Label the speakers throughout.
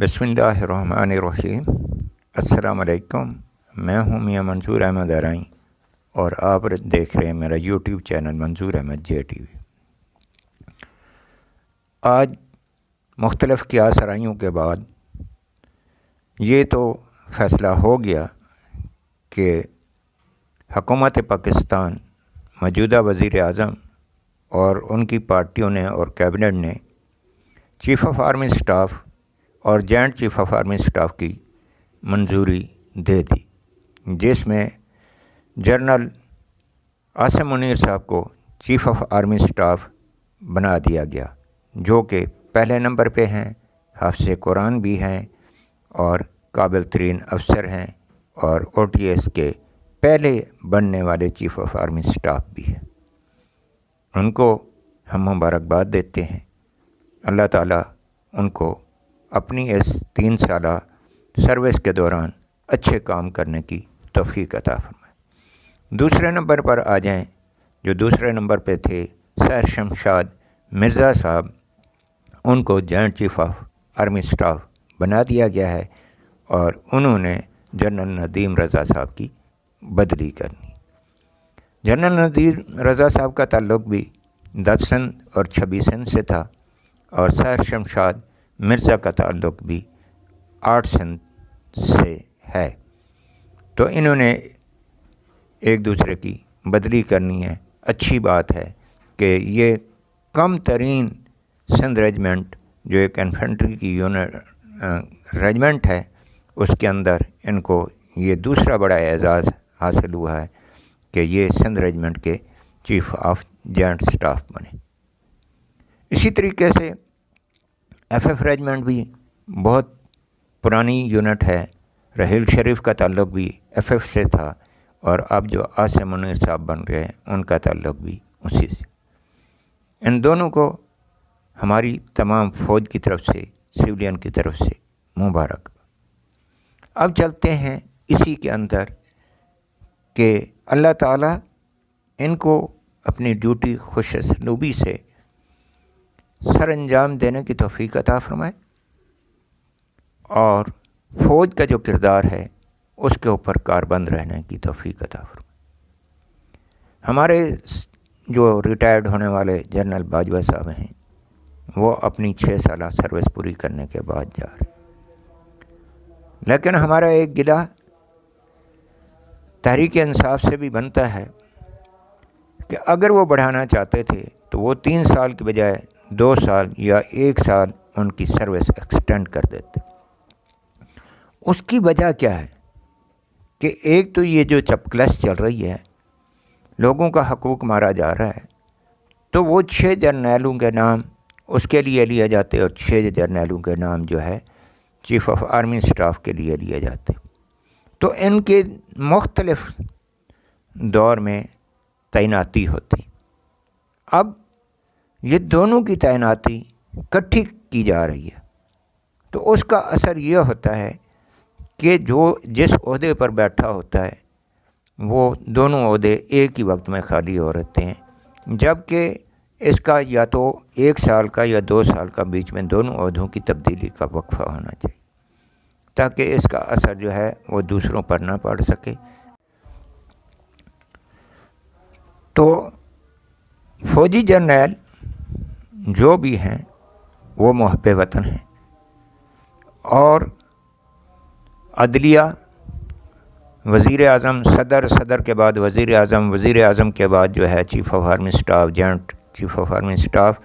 Speaker 1: بسم اللہ الرحمن الرحیم۔ السلام علیکم، میں ہوں میاں منظور احمد ارائیں اور آپ دیکھ رہے ہیں میرا یوٹیوب چینل منظور احمد جے ٹی وی۔ آج مختلف قیاس آرائیوں کے بعد یہ تو فیصلہ ہو گیا کہ حکومت پاکستان، موجودہ وزیر اعظم اور ان کی پارٹیوں نے اور کیبنٹ نے چیف آف آرمی اسٹاف اور joint chief of army staff کی منظوری دے دی، جس میں جنرل عاصم منیر صاحب کو چیف آف آرمی اسٹاف بنا دیا گیا، جو کہ پہلے نمبر پہ ہیں، حافظ قرآن بھی ہیں اور قابل ترین افسر ہیں اور او ٹی ایس کے پہلے بننے والے چیف آف آرمی اسٹاف بھی ہیں۔ ان کو ہم مبارکباد دیتے ہیں۔ اللہ تعالیٰ ان کو اپنی اس 3 سالہ سروس کے دوران اچھے کام کرنے کی توفیق عطا فرمائے۔ دوسرے نمبر پر آ جائیں، جو دوسرے نمبر پہ تھے سیر شمشاد مرزا صاحب، ان کو joint chief of army staff بنا دیا گیا ہے اور انہوں نے جنرل ندیم رضا صاحب کی بدلی کرنی۔ جنرل ندیم رضا صاحب کا تعلق بھی 10 سند اور 26 سند سے تھا اور سیر شمشاد مرزا کا تعلق بھی 8 سند سے ہے، تو انہوں نے ایک دوسرے کی بدلی کرنی ہے۔ اچھی بات ہے کہ یہ کم ترین سندھ ریجمنٹ، جو ایک انفینٹری کی ریجمنٹ ہے، اس کے اندر ان کو یہ دوسرا بڑا اعزاز حاصل ہوا ہے کہ یہ سندھ ریجمنٹ کے چیف آف جوائنٹ اسٹاف بنے۔ اسی طریقے سے ایف ایف ریجمنٹ بھی بہت پرانی یونٹ ہے، رحیل شریف کا تعلق بھی ایف ایف سے تھا اور اب جو عاصم منیر صاحب بن گئے ہیں ان کا تعلق بھی اسی سے۔ ان دونوں کو ہماری تمام فوج کی طرف سے، سویلین کی طرف سے مبارک۔ اب چلتے ہیں اسی کے اندر کہ اللہ تعالیٰ ان کو اپنی ڈیوٹی خوش اسلوبی سے سر انجام دینے کی توفیق عطا فرمائے اور فوج کا جو کردار ہے اس کے اوپر کاربند رہنے کی توفیق عطا فرمائے۔ ہمارے جو ریٹائرڈ ہونے والے جنرل باجوہ صاحب ہیں، وہ اپنی 6 سالہ سروس پوری کرنے کے بعد جا رہے، لیکن ہمارا ایک گلہ تحریک انصاف سے بھی بنتا ہے کہ اگر وہ بڑھانا چاہتے تھے تو وہ 3 سال کے بجائے 2 سال یا 1 سال ان کی سروس ایکسٹینڈ کر دیتے۔ اس کی وجہ کیا ہے کہ ایک تو یہ جو چپکلش چل رہی ہے، لوگوں کا حقوق مارا جا رہا ہے، تو وہ 6 جرنیلوں کے نام اس کے لیے لیے جاتے اور 6 جرنیلوں کے نام جو ہے چیف آف آرمی اسٹاف کے لیے لیے جاتے، تو ان کے مختلف دور میں تعیناتی ہوتی۔ اب یہ دونوں کی تعیناتی اکٹھی کی جا رہی ہے، تو اس کا اثر یہ ہوتا ہے کہ جو جس عہدے پر بیٹھا ہوتا ہے وہ دونوں عہدے ایک ہی وقت میں خالی ہو رہتے ہیں، جبکہ اس کا یا تو 1 سال کا یا 2 سال کا بیچ میں دونوں عہدوں کی تبدیلی کا وقفہ ہونا چاہیے، تاکہ اس کا اثر جو ہے وہ دوسروں پر نہ پڑ سکے۔ تو فوجی جرنیل جو بھی ہیں وہ محب وطن ہیں اور عدلیہ، وزیر اعظم، صدر کے بعد وزیر اعظم کے بعد جو ہے chief of army staff, joint chief of army staff,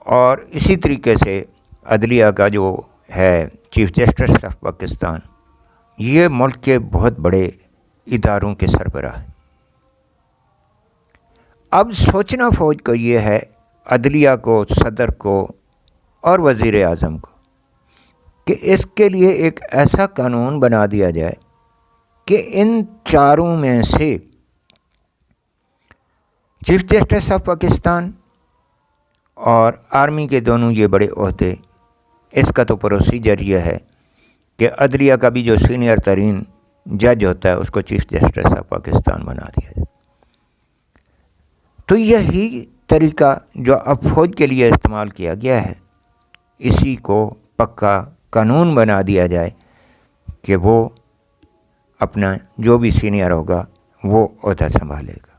Speaker 1: اور اسی طریقے سے عدلیہ کا جو ہے چیف جسٹس آف پاکستان، یہ ملک کے بہت بڑے اداروں کے سربراہ ہیں۔ اب سوچنا فوج کو یہ ہے، عدلیہ کو، صدر کو اور وزیر اعظم کو، کہ اس کے لیے ایک ایسا قانون بنا دیا جائے کہ ان چاروں میں سے چیف جسٹس آف پاکستان اور آرمی کے دونوں یہ بڑے عہدے، اس کا تو پروسیجر یہ ہے کہ عدلیہ کا بھی جو سینئر ترین جج ہوتا ہے اس کو چیف جسٹس آف پاکستان بنا دیا جائے۔ تو یہی طریقہ جو اب فوج کے لیے استعمال کیا گیا ہے، اسی کو پکا قانون بنا دیا جائے کہ وہ اپنا جو بھی سینئر ہوگا وہ عہدہ سنبھالے گا،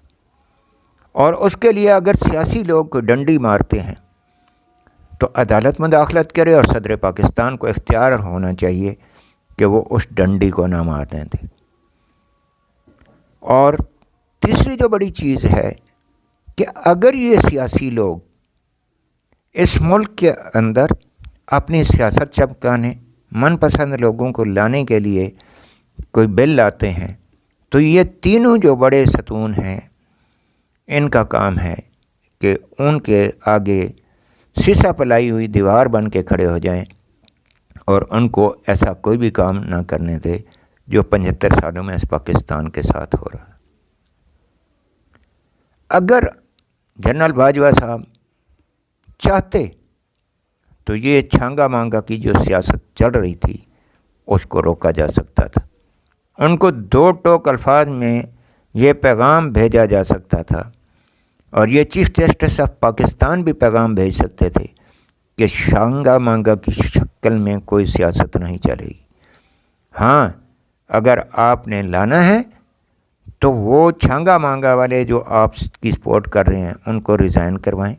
Speaker 1: اور اس کے لیے اگر سیاسی لوگ کوئی ڈنڈی مارتے ہیں تو عدالت مداخلت کرے، اور صدر پاکستان کو اختیار ہونا چاہیے کہ وہ اس ڈنڈی کو نہ مارنے دے۔ اور تیسری جو بڑی چیز ہے کہ اگر یہ سیاسی لوگ اس ملک کے اندر اپنی سیاست چمکانے، من پسند لوگوں کو لانے کے لیے کوئی بل لاتے ہیں، تو یہ تینوں جو بڑے ستون ہیں ان کا کام ہے کہ ان کے آگے سیسا پلائی ہوئی دیوار بن کے کھڑے ہو جائیں اور ان کو ایسا کوئی بھی کام نہ کرنے دے جو 75 سالوں میں اس پاکستان کے ساتھ ہو رہا ہے۔ اگر جنرل باجوہ صاحب چاہتے تو یہ چھانگا مانگا کی جو سیاست چل رہی تھی اس کو روکا جا سکتا تھا، ان کو 2 ٹوک الفاظ میں یہ پیغام بھیجا جا سکتا تھا، اور یہ چیف جسٹس آف پاکستان بھی پیغام بھیج سکتے تھے کہ چھانگا مانگا کی شکل میں کوئی سیاست نہیں چلے گی۔ ہاں، اگر آپ نے لانا ہے تو وہ چھانگا مانگا والے جو آپ کی سپورٹ کر رہے ہیں ان کو ریزائن کروائیں،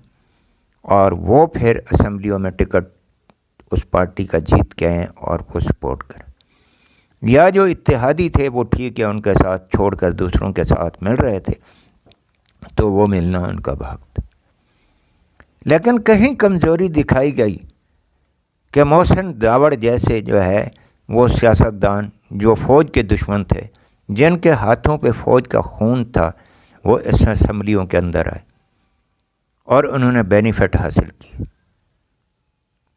Speaker 1: اور وہ پھر اسمبلیوں میں ٹکٹ اس پارٹی کا جیت کے آئیں اور وہ سپورٹ کریں، یا جو اتحادی تھے وہ ٹھیک ہے ان کے ساتھ چھوڑ کر دوسروں کے ساتھ مل رہے تھے تو وہ ملنا ان کا بھاگ تھا۔ لیکن کہیں کمزوری دکھائی گئی کہ محسن داوڑ جیسے جو ہے وہ سیاستدان جو فوج کے دشمن تھے، جن کے ہاتھوں پہ فوج کا خون تھا، وہ اس اسمبلیوں کے اندر آئے اور انہوں نے بینیفٹ حاصل کی۔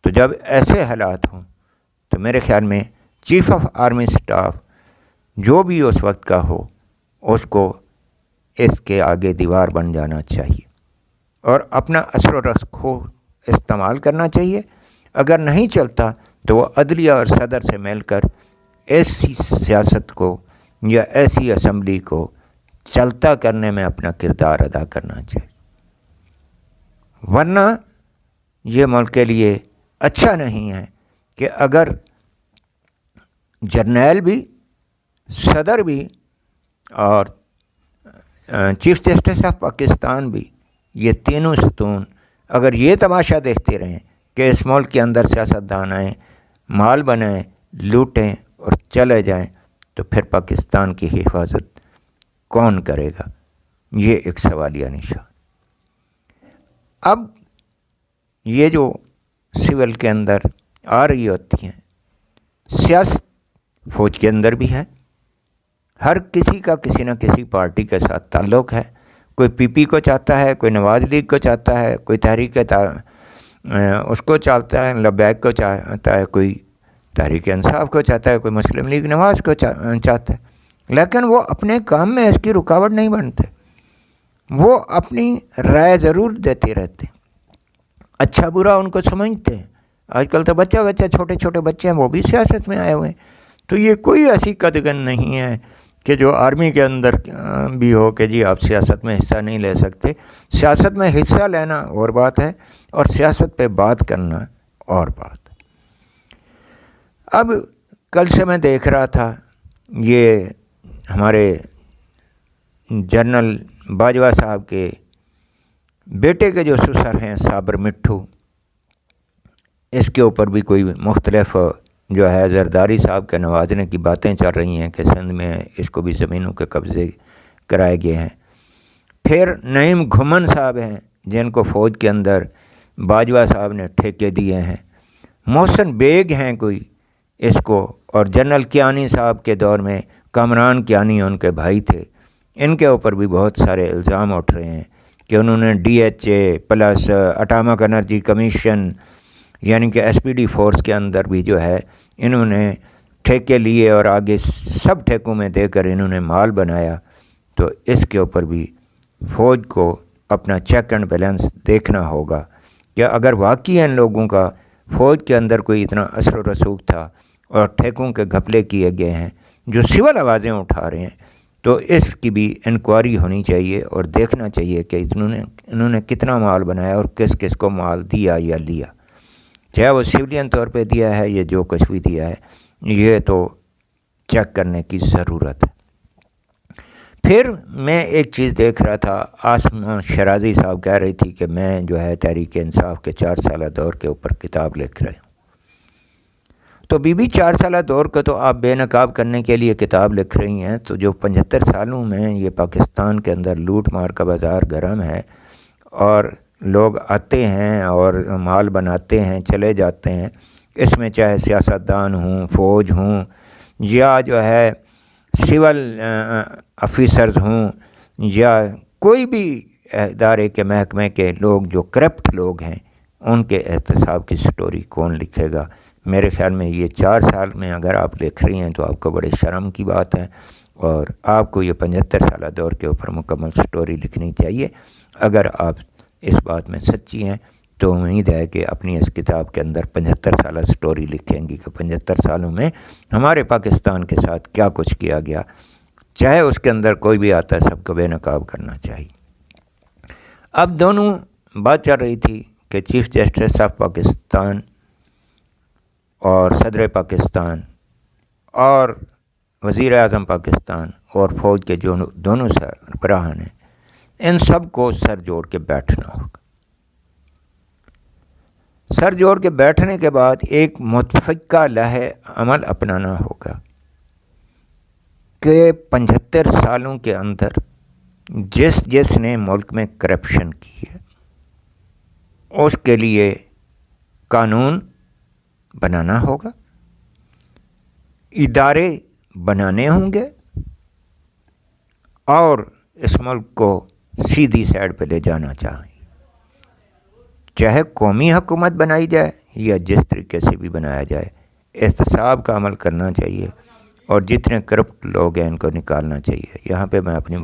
Speaker 1: تو جب ایسے حالات ہوں تو میرے خیال میں چیف آف آرمی سٹاف جو بھی اس وقت کا ہو اس کو اس کے آگے دیوار بن جانا چاہیے اور اپنا اثر و رسوخ استعمال کرنا چاہیے۔ اگر نہیں چلتا تو وہ عدلیہ اور صدر سے مل کر ایسی سیاست کو یا ایسی اسمبلی کو چلتا کرنے میں اپنا کردار ادا کرنا چاہیے، ورنہ یہ ملک کے لیے اچھا نہیں ہے کہ اگر جرنیل بھی، صدر بھی اور چیف جسٹس آف پاکستان بھی، یہ تینوں ستون اگر یہ تماشا دیکھتے رہیں کہ اس ملک کے اندر سیاستدان آئیں، مال بنائیں، لوٹیں اور چلے جائیں، تو پھر پاکستان کی حفاظت کون کرے گا؟ یہ ایک سوالیہ نشان۔ اب یہ جو سول کے اندر آ رہی ہوتی ہیں، سیاست فوج کے اندر بھی ہے، ہر کسی کا کسی نہ کسی پارٹی کے ساتھ تعلق ہے، کوئی پی پی کو چاہتا ہے، کوئی نواز لیگ کو چاہتا ہے، کوئی تحریک اس کو چاہتا ہے، لبیک کو چاہتا ہے، کوئی تحریک انصاف کو چاہتا ہے، کوئی مسلم لیگ نواز کو چاہتا ہے، لیکن وہ اپنے کام میں اس کی رکاوٹ نہیں بنتے، وہ اپنی رائے ضرور دیتے رہتے ہیں، اچھا برا ان کو سمجھتے ہیں۔ آج کل تو بچہ چھوٹے چھوٹے بچے ہیں وہ بھی سیاست میں آئے ہوئے ہیں، تو یہ کوئی ایسی قدغن نہیں ہے کہ جو آرمی کے اندر بھی ہو کہ جی آپ سیاست میں حصہ نہیں لے سکتے۔ سیاست میں حصہ لینا اور بات ہے، اور سیاست پہ بات کرنا اور بات ہے۔ اب کل سے میں دیکھ رہا تھا یہ ہمارے جنرل باجوہ صاحب کے بیٹے کے جو سسر ہیں صابر مٹھو، اس کے اوپر بھی کوئی مختلف جو ہے زرداری صاحب کے نوازنے کی باتیں چل رہی ہیں کہ سندھ میں اس کو بھی زمینوں کے قبضے کرائے گئے ہیں۔ پھر نعیم گھمن صاحب ہیں جن کو فوج کے اندر باجوہ صاحب نے ٹھیکے دیے ہیں، محسن بیگ ہیں کوئی اس کو، اور جنرل کیانی صاحب کے دور میں کامران کیانی ان کے بھائی تھے، ان کے اوپر بھی بہت سارے الزام اٹھ رہے ہیں کہ انہوں نے D H A plus atomic energy commission یعنی کہ ایس پی ڈی فورس کے اندر بھی جو ہے انہوں نے ٹھیکے لیے اور آگے سب ٹھیکوں میں دے کر انہوں نے مال بنایا۔ تو اس کے اوپر بھی فوج کو اپنا چیک اینڈ بیلنس دیکھنا ہوگا کہ اگر واقعی ان لوگوں کا فوج کے اندر کوئی اتنا اثر و رسوخ تھا اور ٹھیکوں کے گھپلے کیے گئے ہیں جو سول آوازیں اٹھا رہے ہیں، تو اس کی بھی انکوائری ہونی چاہیے اور دیکھنا چاہیے کہ انہوں نے کتنا مال بنایا اور کس کس کو مال دیا یا لیا۔ چاہے وہ سویلین طور پہ دیا ہے یا جو کچھ بھی دیا ہے، یہ تو چیک کرنے کی ضرورت ہے۔ پھر میں ایک چیز دیکھ رہا تھا، آسما شرازی صاحب کہہ رہی تھی کہ میں جو ہے تحریک انصاف کے 4 سالہ دور کے اوپر کتاب لکھ رہے ہوں۔ تو بی بی 4 سالہ دور کو تو آپ بے نقاب کرنے کے لیے کتاب لکھ رہی ہیں، تو جو 75 سالوں میں یہ پاکستان کے اندر لوٹ مار کا بازار گرم ہے اور لوگ آتے ہیں اور مال بناتے ہیں چلے جاتے ہیں، اس میں چاہے سیاستدان ہوں، فوج ہوں، یا جو ہے سول آفیسرز ہوں، یا کوئی بھی ادارے کے محکمے کے لوگ جو کرپٹ لوگ ہیں، ان کے احتساب کی سٹوری کون لکھے گا؟ میرے خیال میں یہ 4 سال میں اگر آپ لکھ رہی ہیں تو آپ کو بڑے شرم کی بات ہے، اور آپ کو یہ 75 سالہ دور کے اوپر مکمل سٹوری لکھنی چاہیے۔ اگر آپ اس بات میں سچی ہیں تو امید ہے کہ اپنی اس کتاب کے اندر 75 سالہ سٹوری لکھیں گی کہ 75 سالوں میں ہمارے پاکستان کے ساتھ کیا کچھ کیا گیا، چاہے اس کے اندر کوئی بھی آتا ہے، سب کو بے نقاب کرنا چاہیے۔ اب دونوں بات چل رہی تھی کہ چیف جسٹس آف پاکستان اور صدر پاکستان اور وزیر اعظم پاکستان اور فوج کے جو دونوں سربراہان ہیں، ان سب کو سر جوڑ کے بیٹھنا ہوگا۔ سر جوڑ کے بیٹھنے کے بعد ایک متفقہ لائحہ عمل اپنانا ہوگا کہ 75 سالوں کے اندر جس نے ملک میں کرپشن کی ہے اس کے لیے قانون بنانا ہوگا، ادارے بنانے ہوں گے، اور اس ملک کو سیدھی سائڈ پہ لے جانا چاہیے، چاہے قومی حکومت بنائی جائے یا جس طریقے سے بھی بنایا جائے، احتساب کا عمل کرنا چاہیے، اور جتنے کرپٹ لوگ ہیں ان کو نکالنا چاہیے۔ یہاں پہ میں اپنی